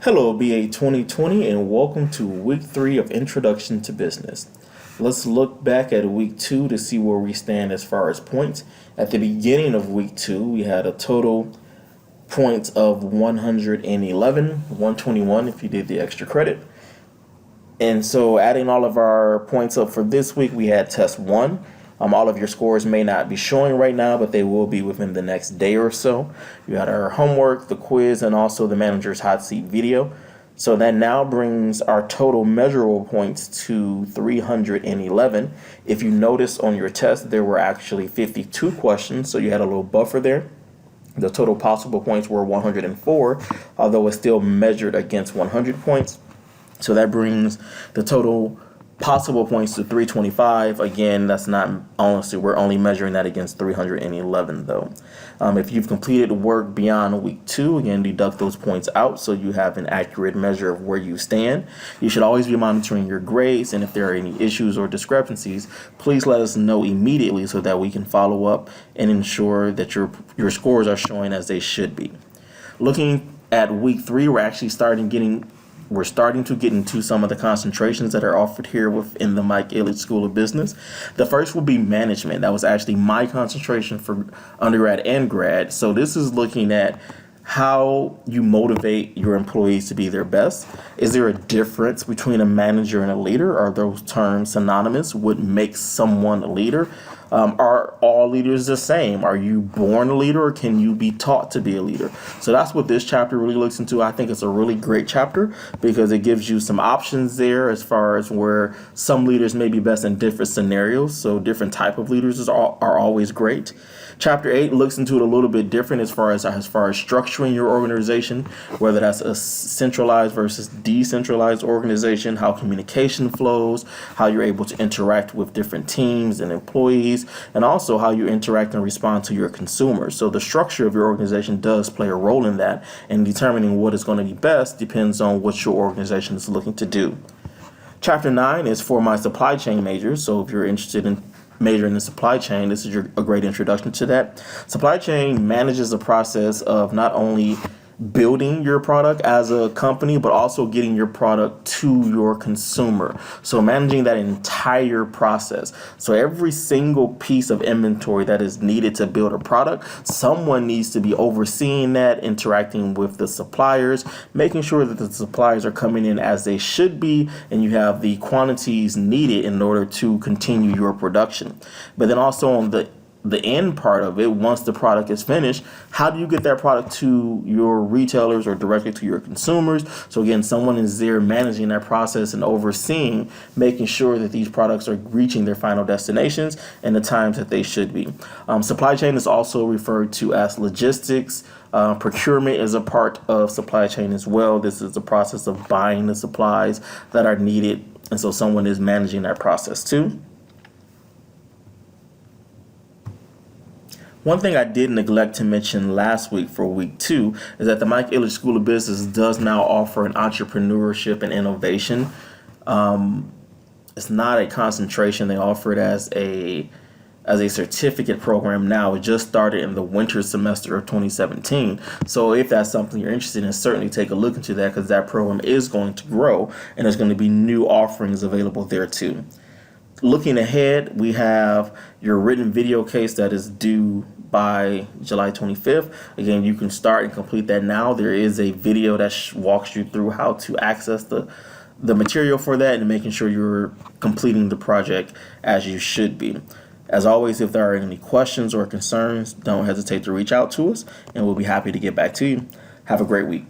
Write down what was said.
Hello, BA 2020, and welcome to week 3 of Introduction to Business. Let's look back at week 2 to see where we stand as far as points. At the beginning of week 2, we had a total points of 111, 121 if you did the extra credit. And so adding all of our points up for this week, we had test 1. All of your scores may not be showing right now, but they will be within the next day or so. You had our homework, the quiz, and also the manager's hot seat video. So that now brings our total measurable points to 311. If you notice on your test, there were actually 52 questions, so you had a little buffer there. The total possible points were 104, although it's still measured against 100 points. So that brings the total possible points to 325. Again, that's not, honestly, we're only measuring that against 311 though. If you've completed work beyond week 2, again, deduct those points out so you have an accurate measure of where you stand. You should always be monitoring your grades, and if there are any issues or discrepancies, please let us know immediately so that we can follow up and ensure that your scores are showing as they should be. Looking at week 3, we're starting to get into some of the concentrations that are offered here within the Mike Ilitch School of Business. The first will be management. That was actually my concentration for undergrad and grad. So this is looking at how you motivate your employees to be their best. Is there a difference between a manager and a leader? Are those terms synonymous? What makes someone a leader? Are all leaders the same? Are you born a leader, or can you be taught to be a leader? So that's what this chapter really looks into. I think it's a really great chapter because it gives you some options there as far as where some leaders may be best in different scenarios. So different type of leaders are always great. Chapter 8 looks into it a little bit different as far as structuring your organization, whether that's a centralized versus decentralized organization, how communication flows, how you're able to interact with different teams and employees, and also how you interact and respond to your consumers. So the structure of your organization does play a role in that, and determining what is going to be best depends on what your organization is looking to do. Chapter 9 is for my supply chain majors, so if you're interested in majoring in supply chain, this is a great introduction to that. Supply chain manages the process of not only building your product as a company, but also getting your product to your consumer. So managing that entire process. So every single piece of inventory that is needed to build a product, someone needs to be overseeing that, interacting with the suppliers, making sure that the suppliers are coming in as they should be, and you have the quantities needed in order to continue your production. But then also on the end part of it, once the product is finished, how do you get that product to your retailers or directly to your consumers? So again, someone is there managing that process and overseeing, making sure that these products are reaching their final destinations and the times that they should be. Supply chain is also referred to as logistics. Procurement is a part of supply chain as well. This is the process of buying the supplies that are needed, and so someone is managing that process too. One thing I did neglect to mention last week for week 2 is that the Mike Ilitch School of Business does now offer an entrepreneurship and innovation. It's not a concentration. They offer it as a certificate program now. It just started in the winter semester of 2017. So if that's something you're interested in, certainly take a look into that, because that program is going to grow and there's going to be new offerings available there too. Looking ahead, we have your written video case that is due by July 25th. Again, you can start and complete that now. There is a video that walks you through how to access the material for that and making sure you're completing the project as you should be. As always, if there are any questions or concerns, don't hesitate to reach out to us, and we'll be happy to get back to you. Have a great week.